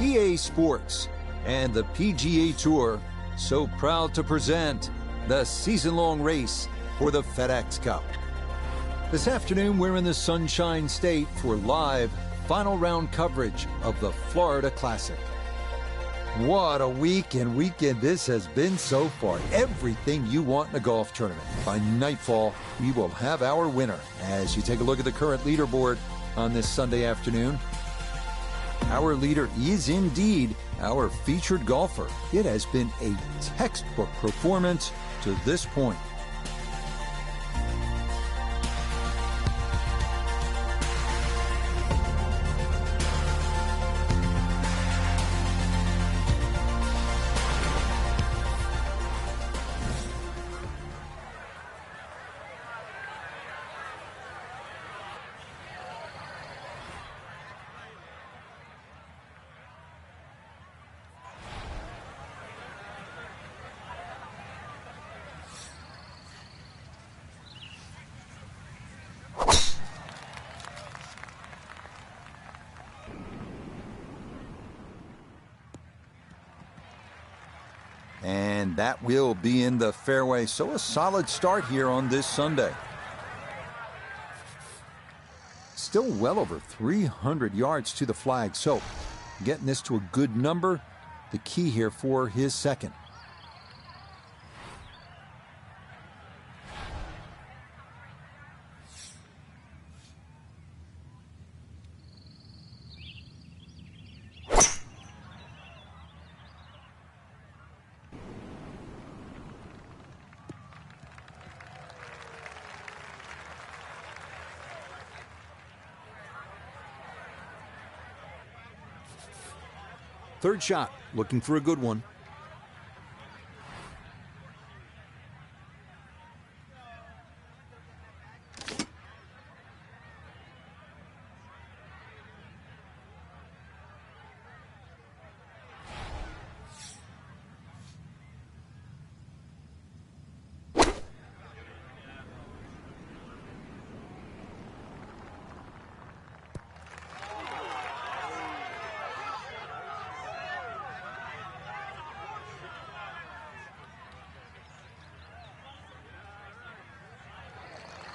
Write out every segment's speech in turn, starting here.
EA Sports, and the PGA Tour so proud to present the season-long race for the FedEx Cup. This afternoon, we're in the Sunshine State for live final round coverage of the Florida Classic. What a week and weekend this has been so far. Everything you want in a golf tournament. By nightfall, we will have our winner. As you take a look at the current leaderboard on this Sunday afternoon, our leader is indeed our featured golfer. It has been a textbook performance to this point. And that will be in the fairway. So a solid start here on this Sunday. Still well over 300 yards to the flag. So getting this to a good number, the key here for his second. Third shot, looking for a good one.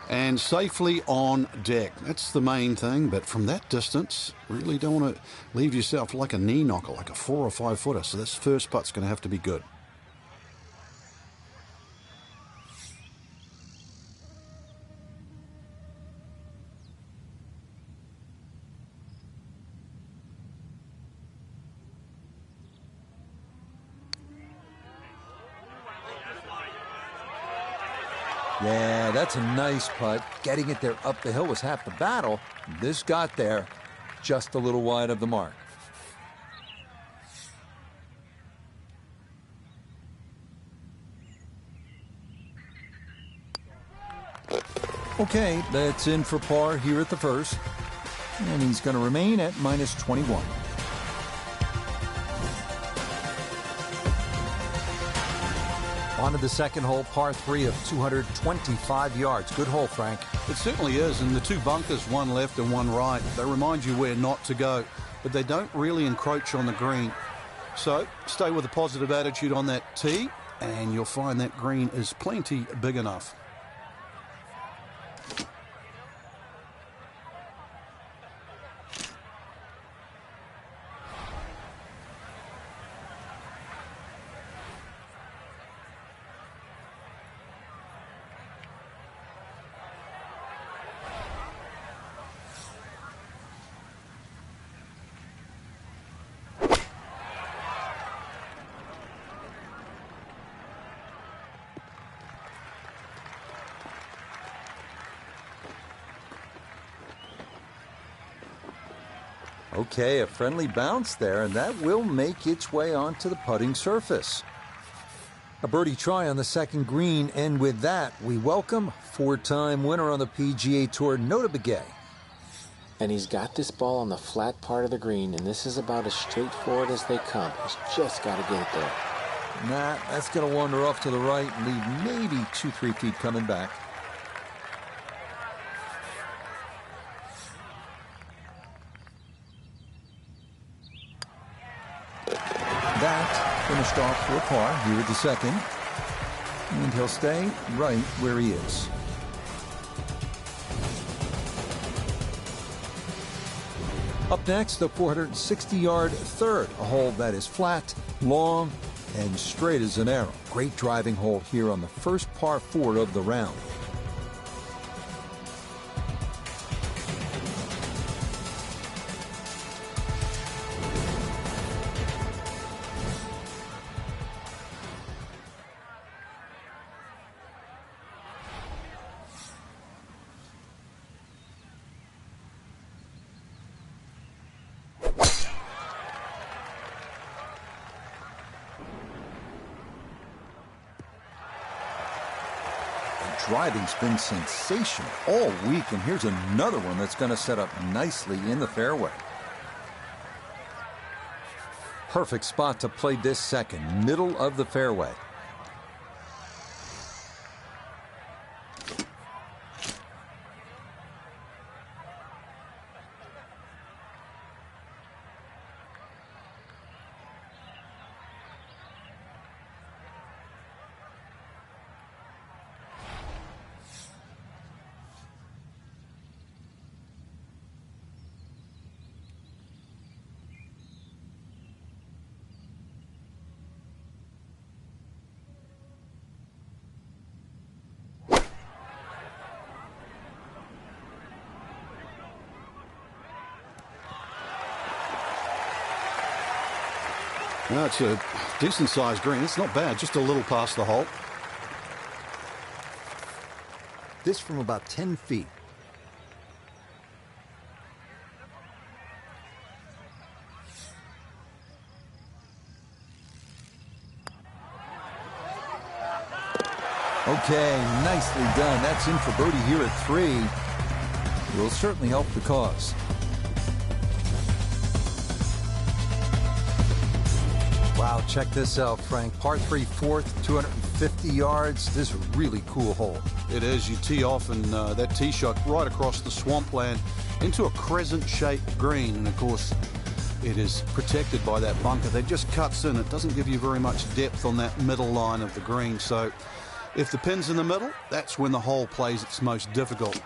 And safely on deck. That's the main thing, but from that distance, really don't want to leave yourself like a knee knocker, like a 4 or 5 footer. So this first putt's going to have to be good. Yeah, that's a nice putt. Getting it there up the hill was half the battle. This got there just a little wide of the mark. Okay, that's in for par here at the first. And he's going to remain at minus 21. On to the second hole, par 3 of 225 yards. Good hole, Frank. It certainly is, and the two bunkers, one left and one right, they remind you where not to go, but they don't really encroach on the green. So stay with a positive attitude on that tee, and you'll find that green is plenty big enough. Okay, a friendly bounce there, and that will make its way onto the putting surface. A birdie try on the second green, and with that, we welcome four-time winner on the PGA Tour, Nota Begay. And he's got this ball on the flat part of the green, and this is about as straightforward as they come. He's just got to get it there. Nah, that's going to wander off to the right and leave maybe 2-3 feet coming back. finished off for a par here at the second. And he'll stay right where he is. Up next, the 460-yard third, a hole that is flat, long, and straight as an arrow. Great driving hole here on the first par 4 of the round. Driving's been sensational all week, and here's another one that's going to set up nicely in the fairway. Perfect spot to play this second, middle of the fairway. No, it's a decent-sized green. It's not bad, just a little past the hole. This from about 10 feet. Okay, nicely done. That's in for birdie here at 3. Will certainly help the cause. Wow, check this out, Frank. Par 3 fourth, 250 yards. This is a really cool hole. It is. You tee off and that tee shot right across the swampland into a crescent-shaped green. And, of course, it is protected by that bunker that just cuts in. It doesn't give you very much depth on that middle line of the green. So if the pin's in the middle, that's when the hole plays its most difficult.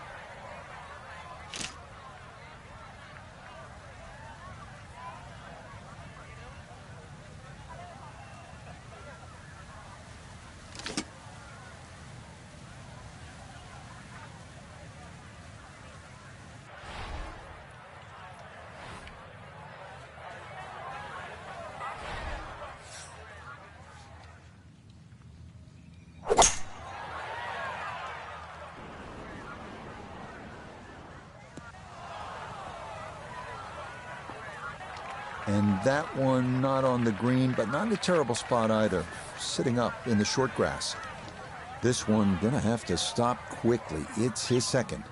And that one not on the green, but not in a terrible spot either. Sitting up in the short grass. This one gonna have to stop quickly. It's his second.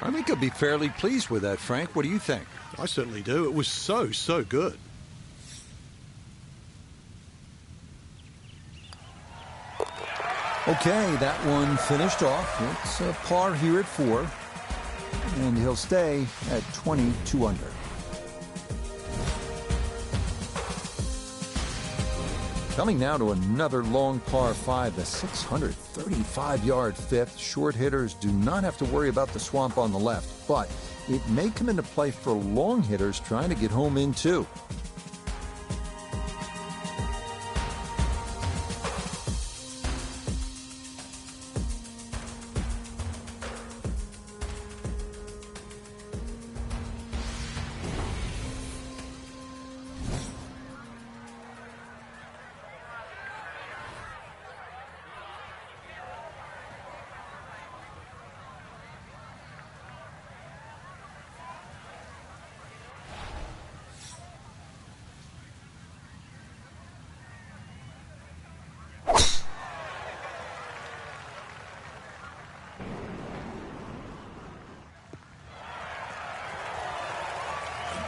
I think I'd be fairly pleased with that, Frank. What do you think? I certainly do. It was so good. Okay, that one finished off. It's a par here at 4. And he'll stay at 22 under. Coming now to another long par 5, the 635-yard fifth. Short hitters do not have to worry about the swamp on the left, but it may come into play for long hitters trying to get home in too.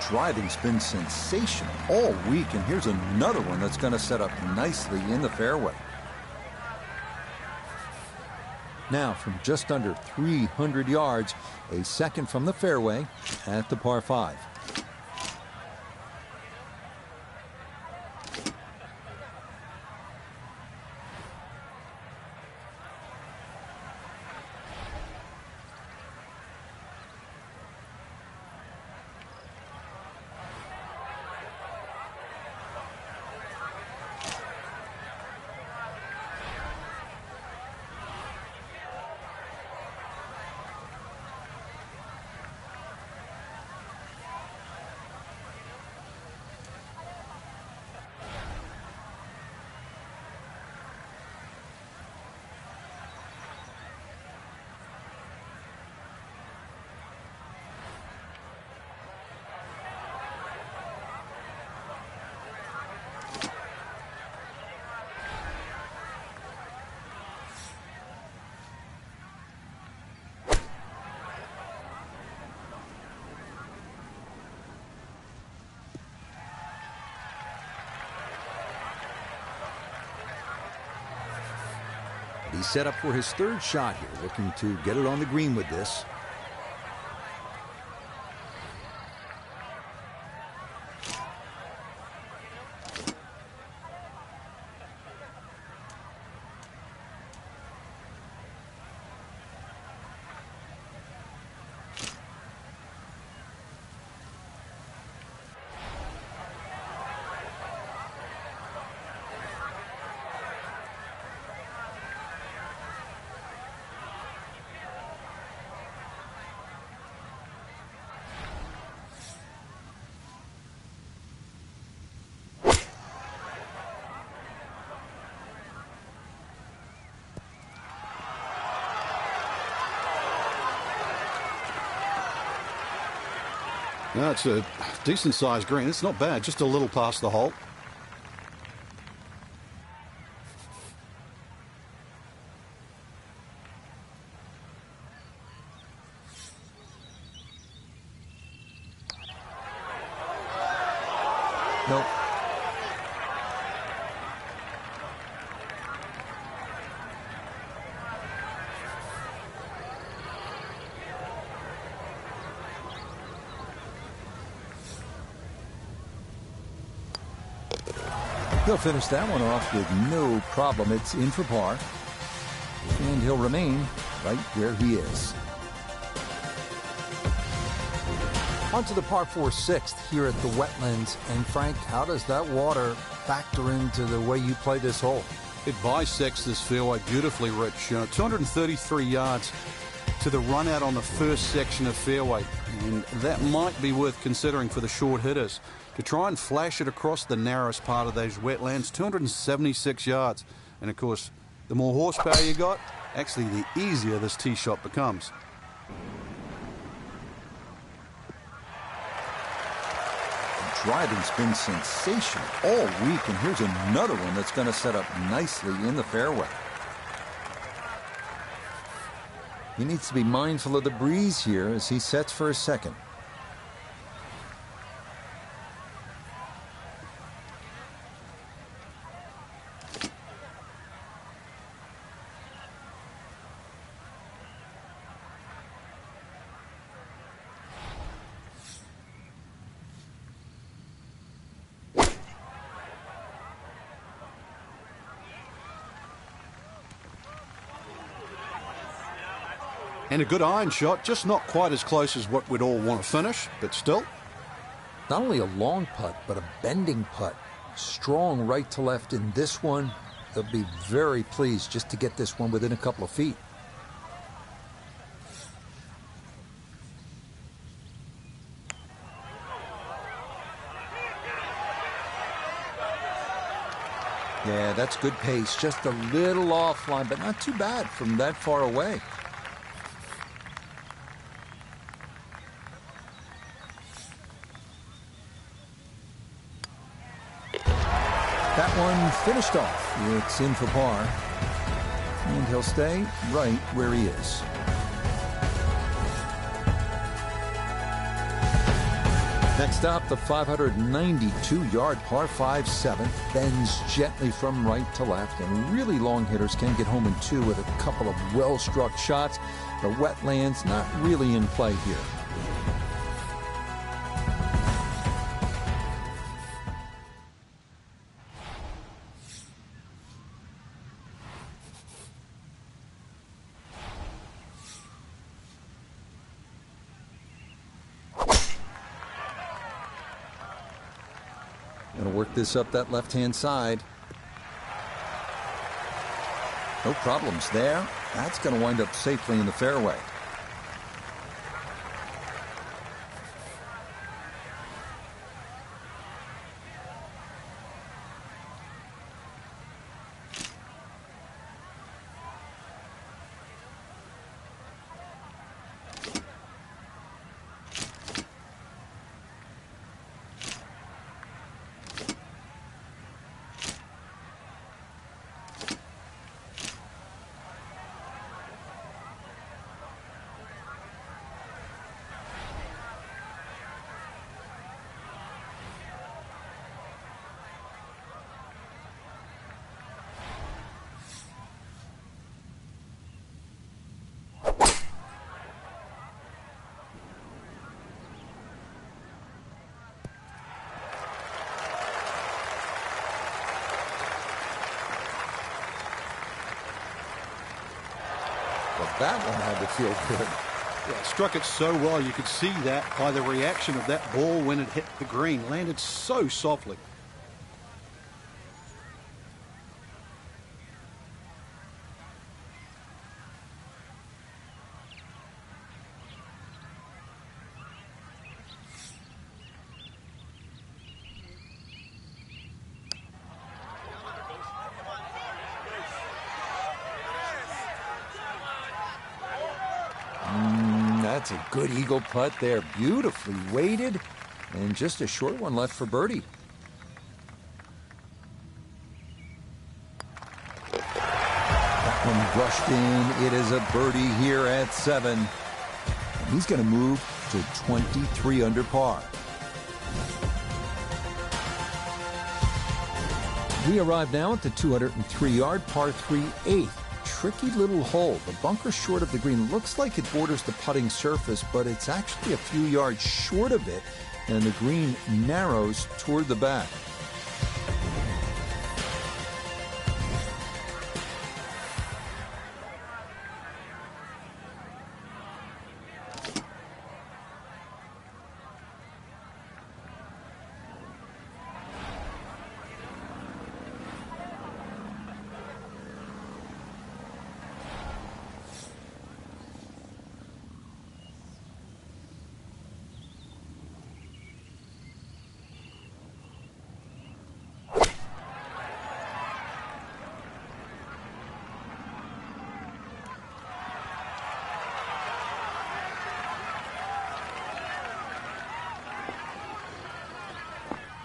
Driving's been sensational all week, and here's another one that's going to set up nicely in the fairway. Now, from just under 300 yards, a second from the fairway at the par 5. He's set up for his third shot here, looking to get it on the green with this. No, it's a decent-sized green. It's not bad, just a little past the hole. Nope. He'll finish that one off with no problem. It's in for par. And he'll remain right where he is. On to the par 4 sixth here at the Wetlands. And Frank, how does that water factor into the way you play this hole? It bisects this fairway beautifully, Rich. 233 yards to the run out on the first section of fairway. And that might be worth considering for the short hitters. To try and flash it across the narrowest part of those wetlands, 276 yards. And of course, the more horsepower you got, actually the easier this tee shot becomes. Driving's been sensational all week, and here's another one that's going to set up nicely in the fairway. He needs to be mindful of the breeze here as he sets for his second. And a good iron shot, just not quite as close as what we'd all want to finish, but still. Not only a long putt, but a bending putt. Strong right to left in this one. They'll be very pleased just to get this one within a couple of feet. Yeah, that's good pace. Just a little offline, but not too bad from that far away. That one finished off. It's in for par. And he'll stay right where he is. Next up, the 592-yard par 5 7 bends gently from right to left, and really long hitters can get home in two with a couple of well-struck shots. The Wetlands not really in play here. Going to work this up that left-hand side. No problems there. That's going to wind up safely in the fairway. Well, that one had to feel good. Yeah, struck it so well. You could see that by the reaction of that ball when it hit the green. Landed so softly. That's a good eagle putt there. Beautifully weighted, and just a short one left for birdie. That one brushed in. It is a birdie here at 7. And he's going to move to 23 under par. We arrive now at the 203-yard par 3 8th. Tricky little hole. The bunker short of the green looks like it borders the putting surface, but it's actually a few yards short of it, and the green narrows toward the back.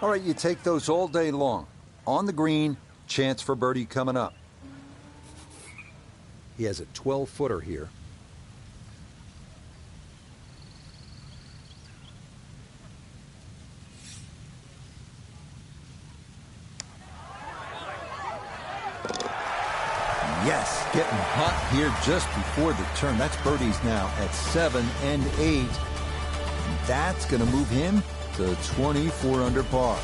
All right, you take those all day long. On the green, chance for birdie coming up. He has a 12-footer here. Yes, getting hot here just before the turn. That's birdies now at 7 and 8. That's going to move him to 24 under par.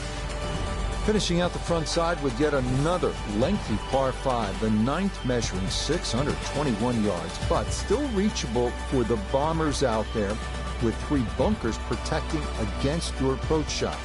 Finishing out the front side with yet another lengthy par 5, the 9th measuring 621 yards, but still reachable for the bombers out there with 3 bunkers protecting against your approach shot.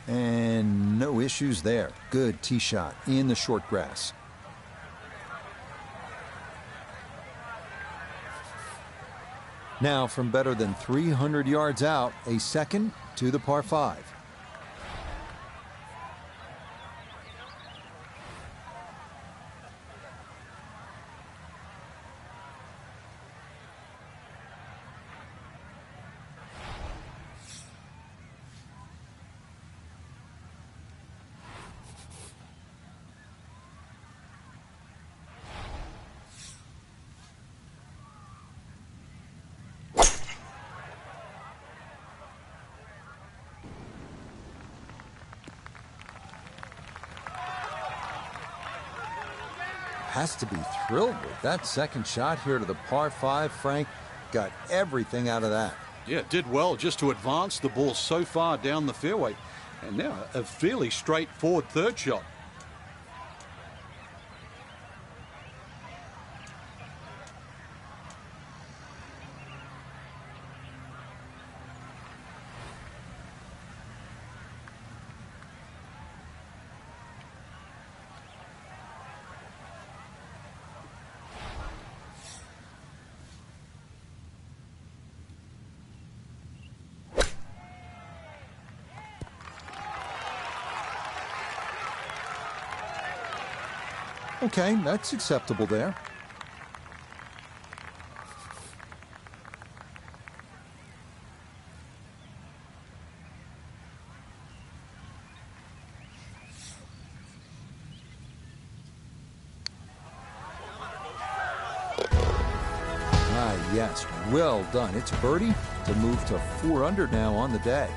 And no issues there. Good tee shot in the short grass. Now from better than 300 yards out, a second to the par 5. Has to be thrilled with that second shot here to the par 5. Frank got everything out of that. Yeah, did well just to advance the ball so far down the fairway. And now a fairly straightforward third shot. Okay, that's acceptable there. Ah, yes, well done. It's birdie to move to 4 under now on the day.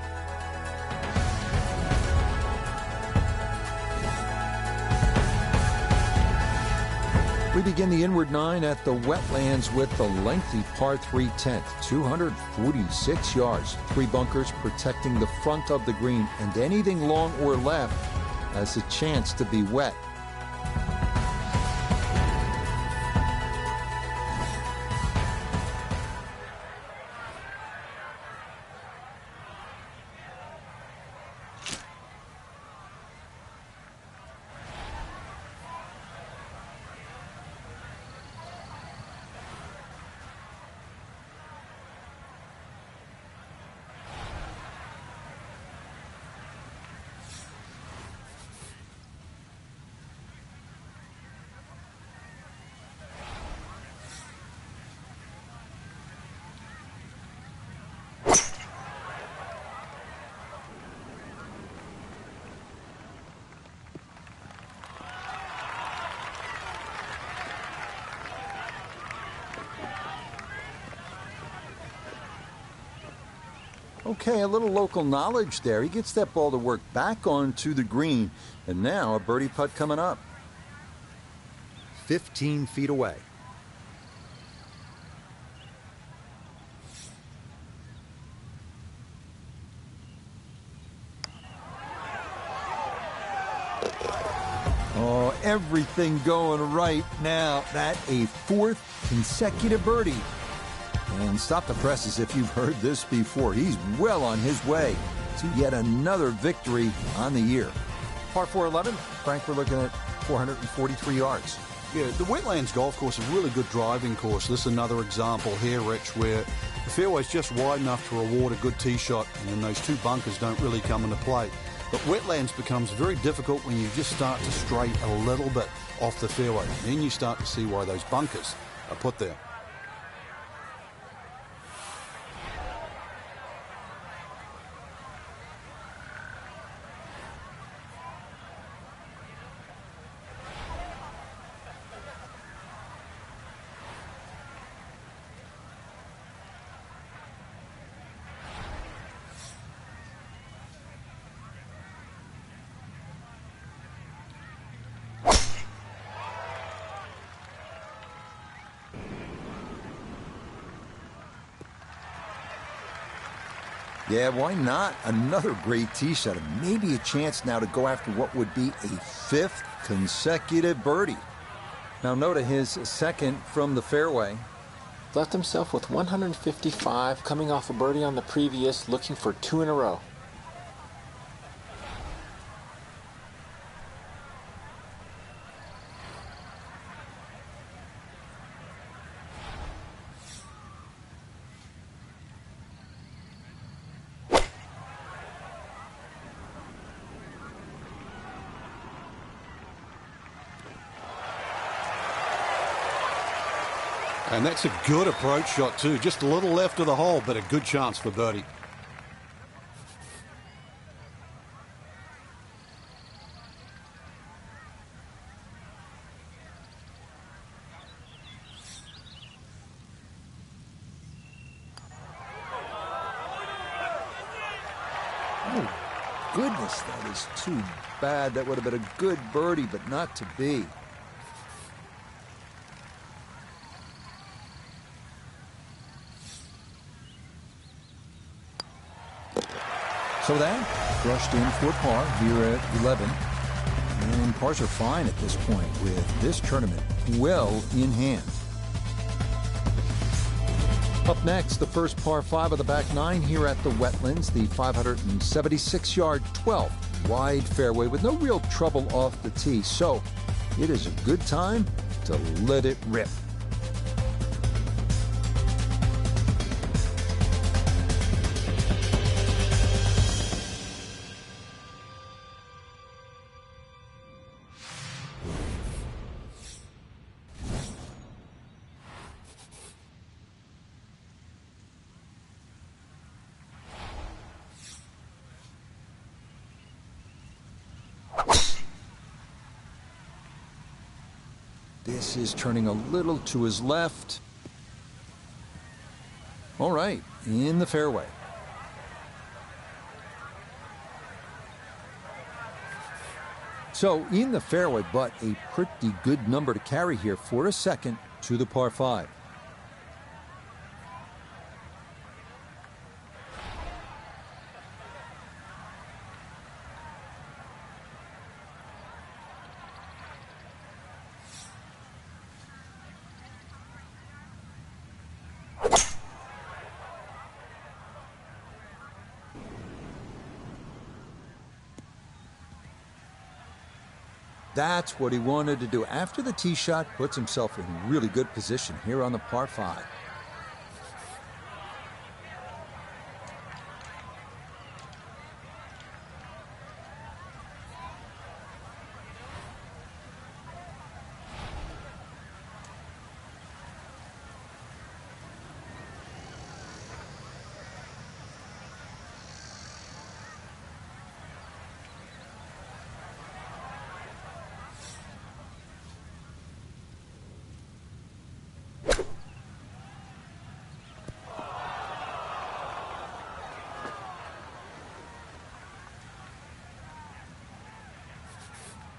We begin the inward 9 at the Wetlands with the lengthy par 3 10th, 246 yards, 3 bunkers protecting the front of the green, and anything long or left has a chance to be wet. Okay, a little local knowledge there. He gets that ball to work back onto the green. And now a birdie putt coming up. 15 feet away. Oh, everything going right now. That a 4th consecutive birdie. And stop the presses if you've heard this before. He's well on his way to yet another victory on the year. Par 4-11, Frank, we're looking at 443 yards. Yeah, the Wetlands golf course is a really good driving course. This is another example here, Rich, where the fairway's just wide enough to reward a good tee shot, and then those 2 bunkers don't really come into play. But Wetlands becomes very difficult when you just start to stray a little bit off the fairway. Then you start to see why those bunkers are put there. Yeah, why not? Another great tee shot, and maybe a chance now to go after what would be a 5th consecutive birdie. Now note his second from the fairway. Left himself with 155, coming off a birdie on the previous, looking for 2 in a row. And that's a good approach shot too. Just a little left of the hole, but a good chance for birdie. Oh, goodness, that is too bad. That would have been a good birdie, but not to be. So that brushed in for par here at 11. And pars are fine at this point with this tournament well in hand. Up next, the first par 5 of the back 9 here at the Wetlands, the 576-yard 12th wide fairway with no real trouble off the tee. So it is a good time to let it rip. This is turning a little to his left. All right, in the fairway. So in the fairway, but a pretty good number to carry here for a second to the par 5. That's what he wanted to do. After the tee shot, puts himself in really good position here on the par 5.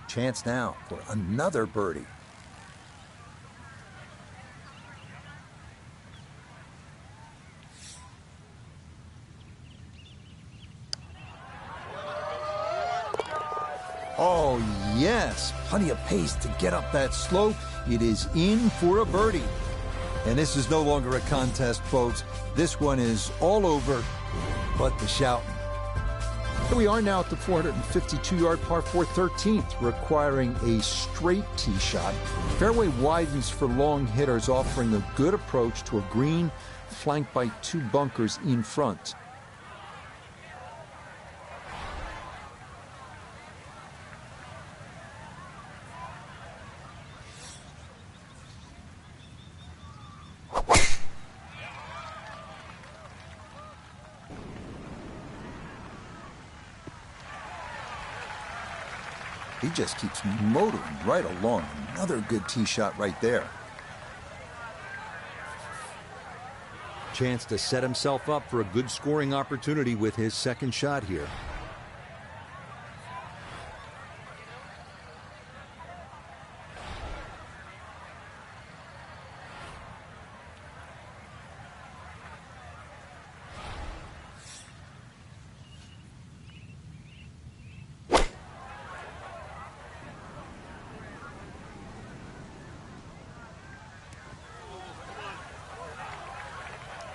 Chance now for another birdie. Oh, yes. Plenty of pace to get up that slope. It is in for a birdie. And this is no longer a contest, folks. This one is all over but the shouting. Here we are now at the 452-yard par 4 13th, requiring a straight tee shot. Fairway widens for long hitters, offering a good approach to a green flanked by 2 bunkers in front. He just keeps motoring right along. Another good tee shot right there. Chance to set himself up for a good scoring opportunity with his second shot here.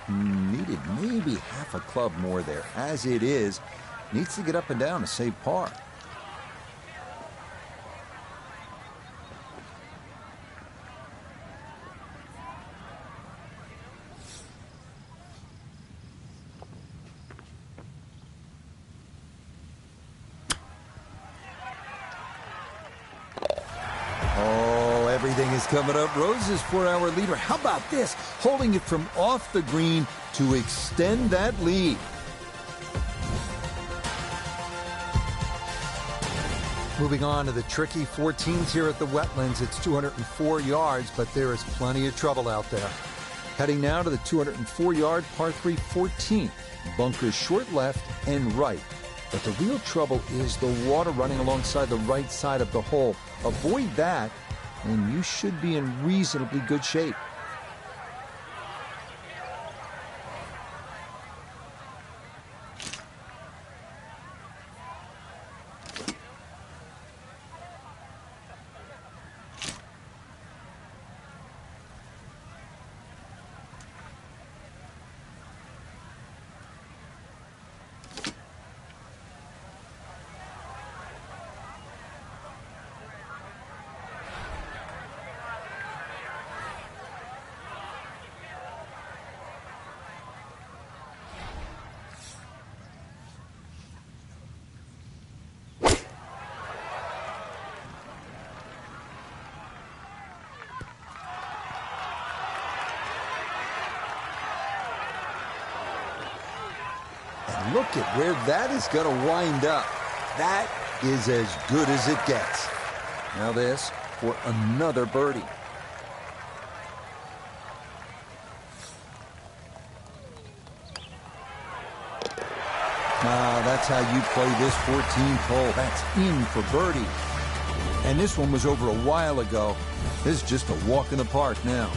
Needed maybe half a club more there. As it is, needs to get up and down to save par. Oh, every Everything is coming up roses for our leader. How about this? Holding it from off the green to extend that lead. Moving on to the tricky 14s here at the Wetlands. It's 204 yards, but there is plenty of trouble out there. Heading now to the 204-yard par 3 14th. Bunkers short left and right. But the real trouble is the water running alongside the right side of the hole. Avoid that, and you should be in reasonably good shape. And look at where that is going to wind up. That is as good as it gets. Now this for another birdie. That's how you play this 14th hole. That's in for birdie. And this one was over a while ago. This is just a walk in the park now.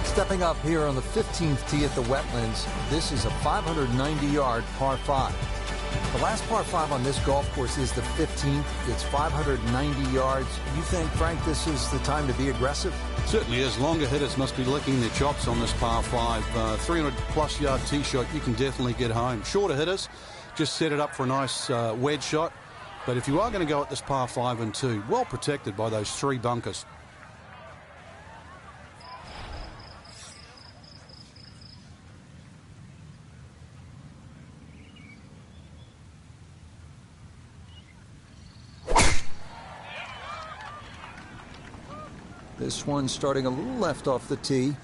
Stepping up here on the 15th tee at the Wetlands, this is a 590-yard par 5. The last par 5 on this golf course is the 15th. It's 590 yards. You think, Frank, this is the time to be aggressive? Certainly is. Longer hitters must be licking their chops on this par 5. 300-plus yard tee shot, you can definitely get home. Shorter hitters, just set it up for a nice wedge shot. But if you are going to go at this par 5 and 2, well protected by those 3 bunkers. This one starting a little left off the tee.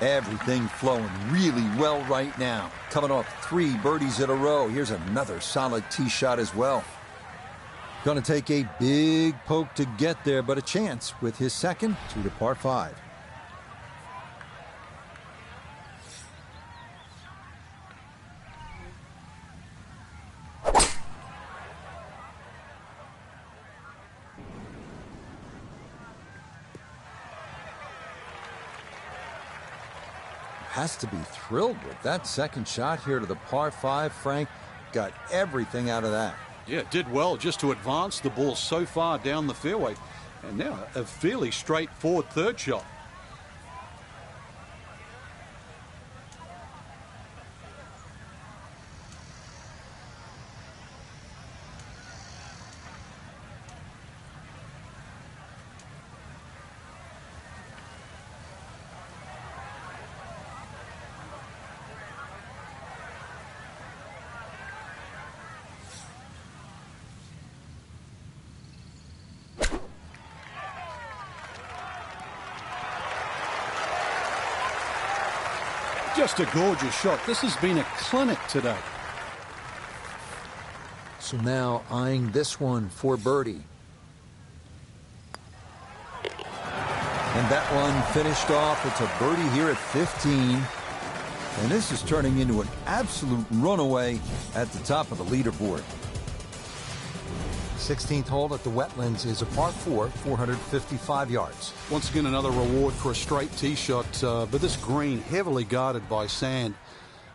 Everything flowing really well right now. Coming off 3 birdies in a row. Here's another solid tee shot as well. Going to take a big poke to get there, but a chance with his second to the par 5. Has to be thrilled with that second shot here to the par 5. Frank got everything out of that. Yeah, did well just to advance the ball so far down the fairway. And now a fairly straightforward third shot. Just a gorgeous shot. This has been a clinic today. So now eyeing this one for birdie. And that one finished off. It's a birdie here at 15. And this is turning into an absolute runaway at the top of the leaderboard. 16th hole at the Wetlands is a par 4, 455 yards. Once again, another reward for a straight tee shot, but this green heavily guarded by sand.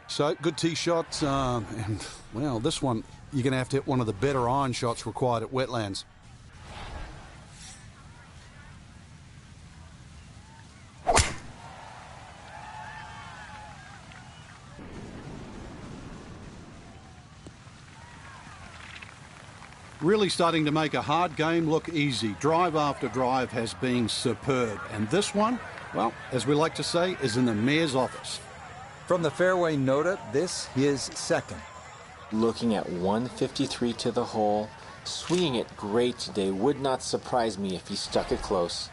So, good tee shot, and, well, this one, you're going to have to hit one of the better iron shots required at Wetlands. Really starting to make a hard game look easy. Drive after drive has been superb. And this one, well, as we like to say, is in the mayor's office. From the fairway nota, this is second. Looking at 153 to the hole. Swinging it great today. Would not surprise me if he stuck it close.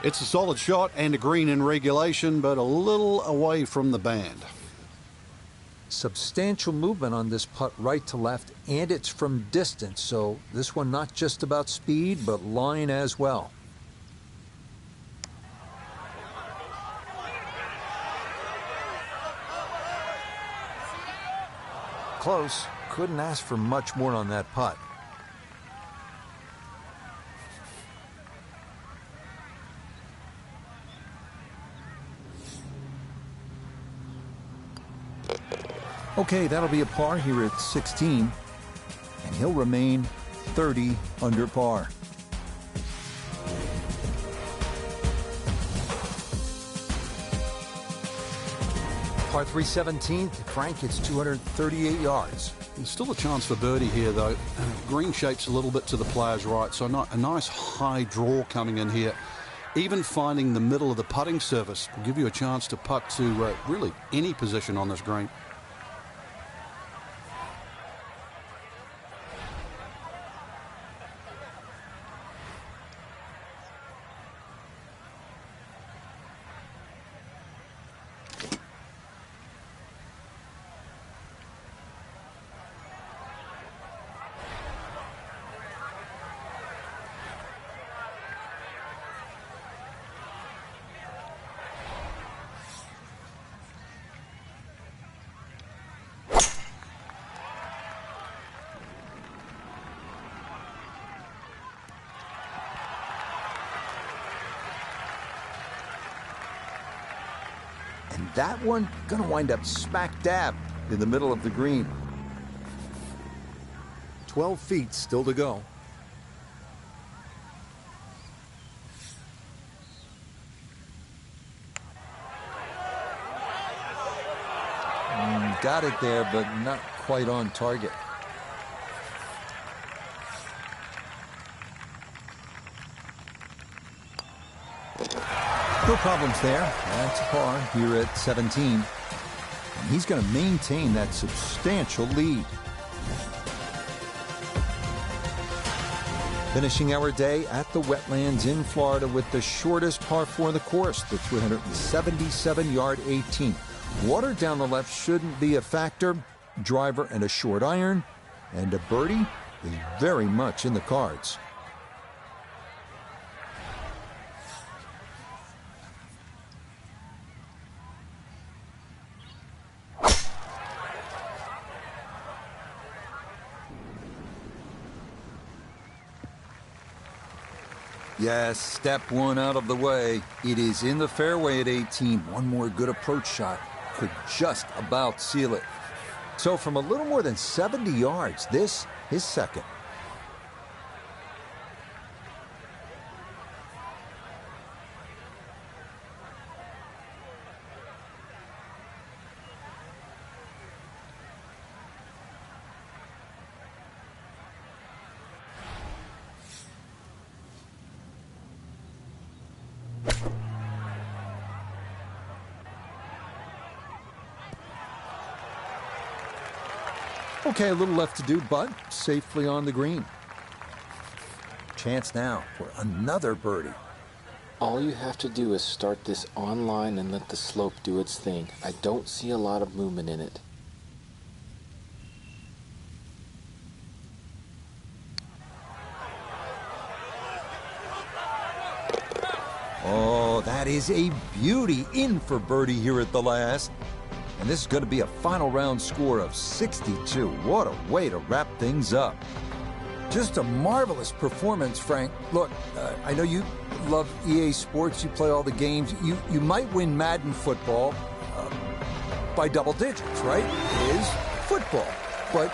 It's a solid shot and a green in regulation, but a little away from the band. Substantial movement on this putt right to left, and it's from distance, so this one not just about speed, but line as well. Close. Couldn't ask for much more on that putt. Okay, that'll be a par here at 16, and he'll remain 30 under par. Par 3 17th, Frank, it's 238 yards. There's still a chance for birdie here, though. Green shape's a little bit to the player's right, so a nice high draw coming in here. Even finding the middle of the putting surface will give you a chance to putt to really any position on this green. And that one gonna wind up smack dab in the middle of the green. 12 feet still to go. Got it there, but not quite on target. No problems there. That's a par here at 17. And he's going to maintain that substantial lead. Finishing our day at the Wetlands in Florida with the shortest par 4 in the course, the 377-yard 18. Water down the left shouldn't be a factor. Driver and a short iron, and a birdie is very much in the cards. Yes, step one out of the way. It is in the fairway at 18. One more good approach shot could just about seal it. So from a little more than 70 yards, this is second. Okay, a little left to do, but safely on the green. Chance now for another birdie. All you have to do is start this on line and let the slope do its thing. I don't see a lot of movement in it. Oh, that is a beauty in for birdie here at the last. And this is going to be a final round score of 62. What a way to wrap things up. Just a marvelous performance, Frank. Look, I know you love EA Sports. You play all the games. You might win Madden football by double digits, right? It is football. But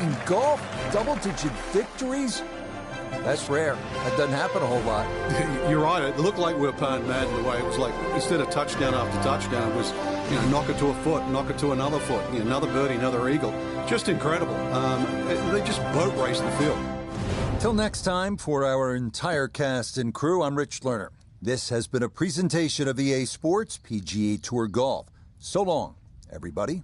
in golf, double-digit victories? That's rare. That doesn't happen a whole lot. You're right. It looked like we were playing Madden the way it was like, instead of touchdown after touchdown, it was, knock it to a foot, knock it to another foot, another birdie, another eagle. Just incredible. They just boat raced the field. Till next time, for our entire cast and crew, I'm Rich Lerner. This has been a presentation of EA Sports PGA Tour Golf. So long, everybody.